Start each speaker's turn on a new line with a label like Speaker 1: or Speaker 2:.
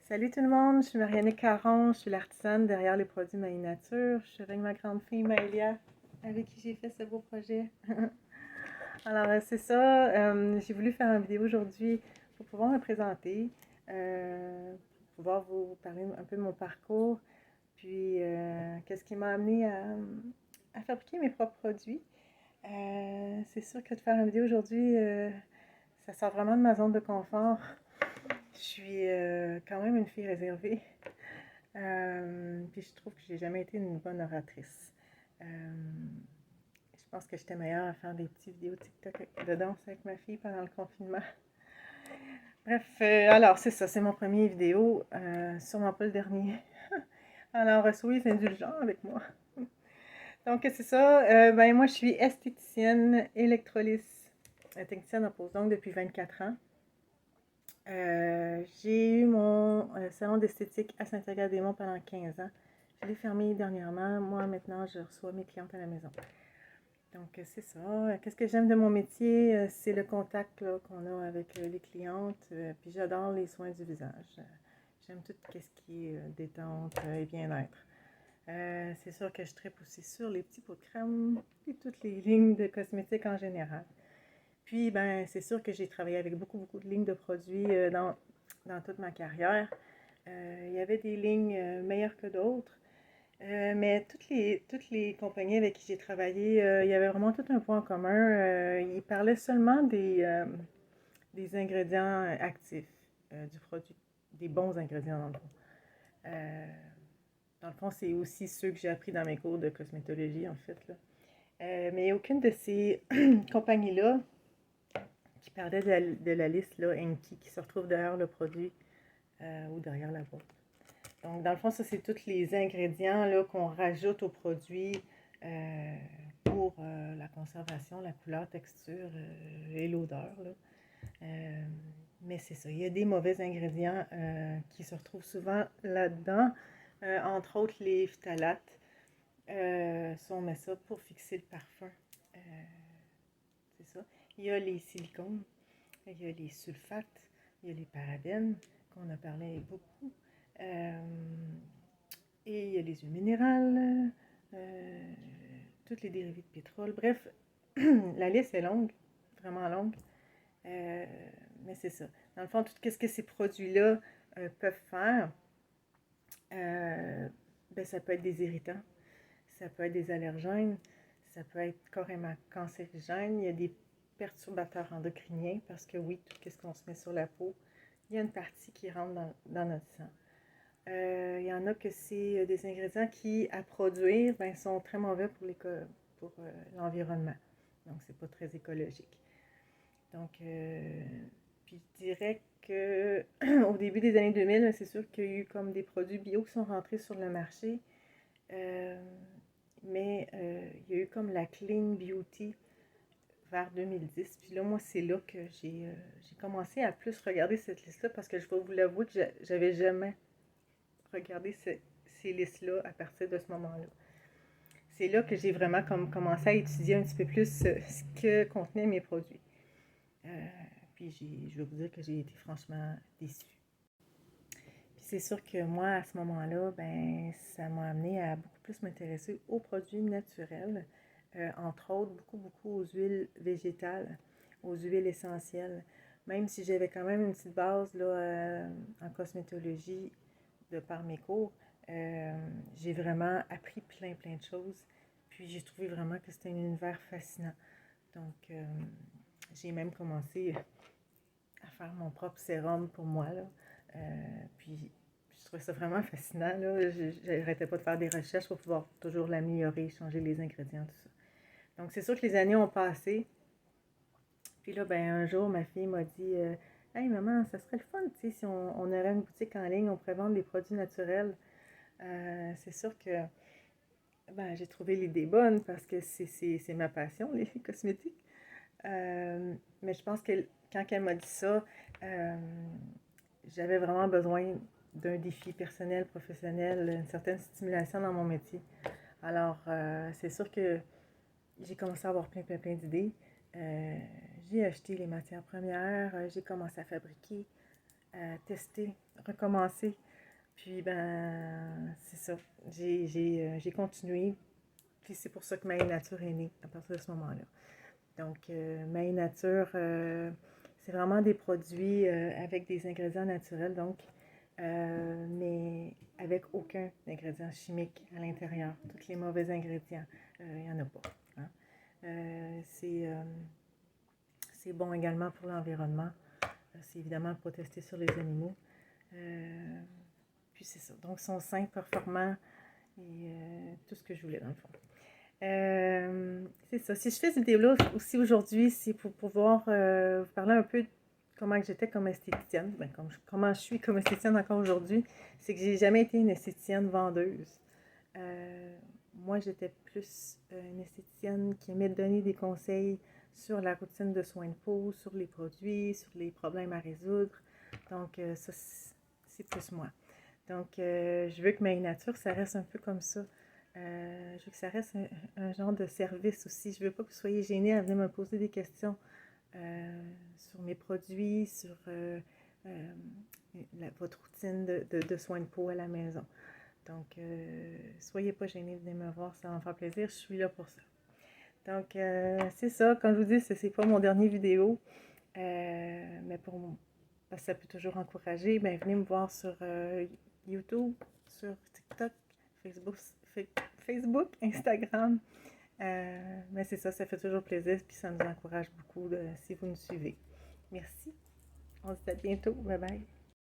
Speaker 1: Salut tout le monde, je suis Marianne Caron, je suis l'artisane derrière les produits Maï Nature. Je suis avec ma grande fille Maëlia, avec qui j'ai fait ce beau projet. Alors, c'est ça, j'ai voulu faire une vidéo aujourd'hui pour pouvoir me présenter, pour pouvoir vous parler un peu de mon parcours, puis qu'est-ce qui m'a amené à fabriquer mes propres produits. C'est sûr que de faire une vidéo aujourd'hui, ça sort vraiment de ma zone de confort. Je suis quand même une fille réservée. Puis je trouve que j'ai jamais été une bonne oratrice. Euh, je pense que j'étais meilleure à faire des petites vidéos TikTok de danse avec ma fille pendant le confinement. Bref, alors c'est ça, c'est mon premier vidéo, sûrement pas le dernier. Alors soyez indulgents avec moi. Donc c'est ça, ben moi je suis esthéticienne électrolyse, technicienne en pose donc depuis 24 ans. J'ai eu mon salon d'esthétique à Saint-Agathe-des-Monts pendant 15 ans. Je l'ai fermé dernièrement. Moi, maintenant, je reçois mes clientes à la maison. Donc, c'est ça. Qu'est-ce que j'aime de mon métier? C'est le contact qu'on a avec les clientes. Puis j'adore les soins du visage. J'aime tout ce qui est détente et bien-être. C'est sûr que je tripe aussi sur les petits pots de crème et toutes les lignes de cosmétiques en général. Puis, ben, c'est sûr que j'ai travaillé avec beaucoup de lignes de produits dans toute ma carrière. Il y avait des lignes meilleures que d'autres, mais toutes les compagnies avec qui j'ai travaillé, il y avait vraiment tout un point en commun. Ils parlaient seulement des ingrédients actifs du produit, des bons ingrédients dans le fond. Euh, Dans le fond, c'est aussi ceux que j'ai appris dans mes cours de cosmétologie, en fait, là. Mais aucune de ces compagnies-là qui parlait de la liste là, Enki, qui se retrouve derrière le produit ou derrière la boîte. Donc, dans le fond, ça, c'est tous les ingrédients là, qu'on rajoute au produit pour la conservation, la couleur, texture et l'odeur. Mais c'est ça, il y a des mauvais ingrédients qui se retrouvent souvent là-dedans, entre autres les phtalates. Ça, on met ça pour fixer le parfum. Euh, c'est ça. Il y a les silicones. Il y a les sulfates, il y a les parabènes, qu'on a parlé beaucoup. Euh, et il y a les huiles minérales, euh, toutes les dérivés de pétrole. Bref, la liste est longue, vraiment longue. Euh, mais c'est ça. Dans le fond, tout ce que ces produits-là peuvent faire, euh, ben, ça peut être des irritants, ça peut être des allergènes, ça peut être carrément cancérigène. Il y a des perturbateurs endocriniens parce que oui, tout ce qu'on se met sur la peau, il y a une partie qui rentre dans notre sang. Il y en a que c'est des ingrédients qui, à produire, ben, sont très mauvais pour l'environnement. Donc, c'est pas très écologique. Donc, puis je dirais que au début des années 2000, c'est sûr qu'il y a eu comme des produits bio qui sont rentrés sur le marché. Euh, mais il y a eu comme la Clean Beauty vers 2010. Puis là, moi, c'est là que j'ai commencé à plus regarder cette liste-là parce que je vais vous l'avouer que j'avais jamais regardé ces listes-là à partir de ce moment-là. C'est là que j'ai vraiment comme commencé à étudier un petit peu plus ce que contenaient mes produits. Euh, puis je vais vous dire que j'ai été franchement déçue. Puis c'est sûr que moi, à ce moment-là, ben, ça m'a amené à beaucoup plus m'intéresser aux produits naturels, entre autres beaucoup aux huiles végétales, aux huiles essentielles. Même si j'avais quand même une petite base là, en cosmétologie de par mes cours, j'ai vraiment appris plein de choses. Puis j'ai trouvé vraiment que c'était un univers fascinant. Donc j'ai même commencé à faire mon propre sérum pour moi. Là. Puis je trouvais ça vraiment fascinant. Là. J'arrêtais pas de faire des recherches pour pouvoir toujours l'améliorer, changer les ingrédients, tout ça. Donc c'est sûr que les années ont passé. Puis là, ben, un jour, ma fille m'a dit Hey maman, ça serait le fun, tu sais, si on aurait une boutique en ligne, on pourrait vendre des produits naturels. C'est sûr que ben, j'ai trouvé l'idée bonne parce que c'est ma passion, les cosmétiques. Mais je pense que quand elle m'a dit ça, euh, j'avais vraiment besoin d'un défi personnel, professionnel, une certaine stimulation dans mon métier. Alors, c'est sûr que j'ai commencé à avoir plein d'idées. J'ai acheté les matières premières, j'ai commencé à fabriquer. tester, recommencer. Puis, ben, c'est ça. J'ai continué. Puis, c'est pour ça que Maï Nature est née à partir de ce moment-là. Donc, Maï Nature, c'est vraiment des produits avec des ingrédients naturels, donc, mais avec aucun ingrédient chimique à l'intérieur. Tous les mauvais ingrédients, il n'y en a pas. Hein. C'est bon également pour l'environnement. C'est évidemment pas testé sur les animaux. Puis c'est ça. Donc, ils sont sains, performants et tout ce que je voulais dans le fond. C'est ça. Si je fais cette vidéo-là aussi aujourd'hui, c'est pour pouvoir vous parler un peu de comment j'étais comme esthéticienne. Ben, comment je suis comme esthéticienne encore aujourd'hui. C'est que j'ai jamais été une esthéticienne vendeuse. Moi, j'étais plus une esthéticienne qui aimait donner des conseils sur la routine de soins de peau, sur les produits, sur les problèmes à résoudre. Donc, ça, c'est plus moi. Donc, je veux que Maï Nature, ça reste un peu comme ça. Je veux que ça reste un genre de service aussi. Je veux pas que vous soyez gênés à venir me poser des questions sur mes produits, sur votre routine de soins de peau à la maison. Donc, soyez pas gênés de venir me voir, ça va me faire plaisir. Je suis là pour ça. Donc, c'est ça. Comme je vous dis, c'est pas mon dernier vidéo. Mais parce que ça peut toujours encourager, ben, venez me voir sur YouTube, sur TikTok, Facebook, Instagram. Mais c'est ça fait toujours plaisir, puis ça nous encourage beaucoup si vous nous suivez. Merci. On se dit à bientôt. Bye bye.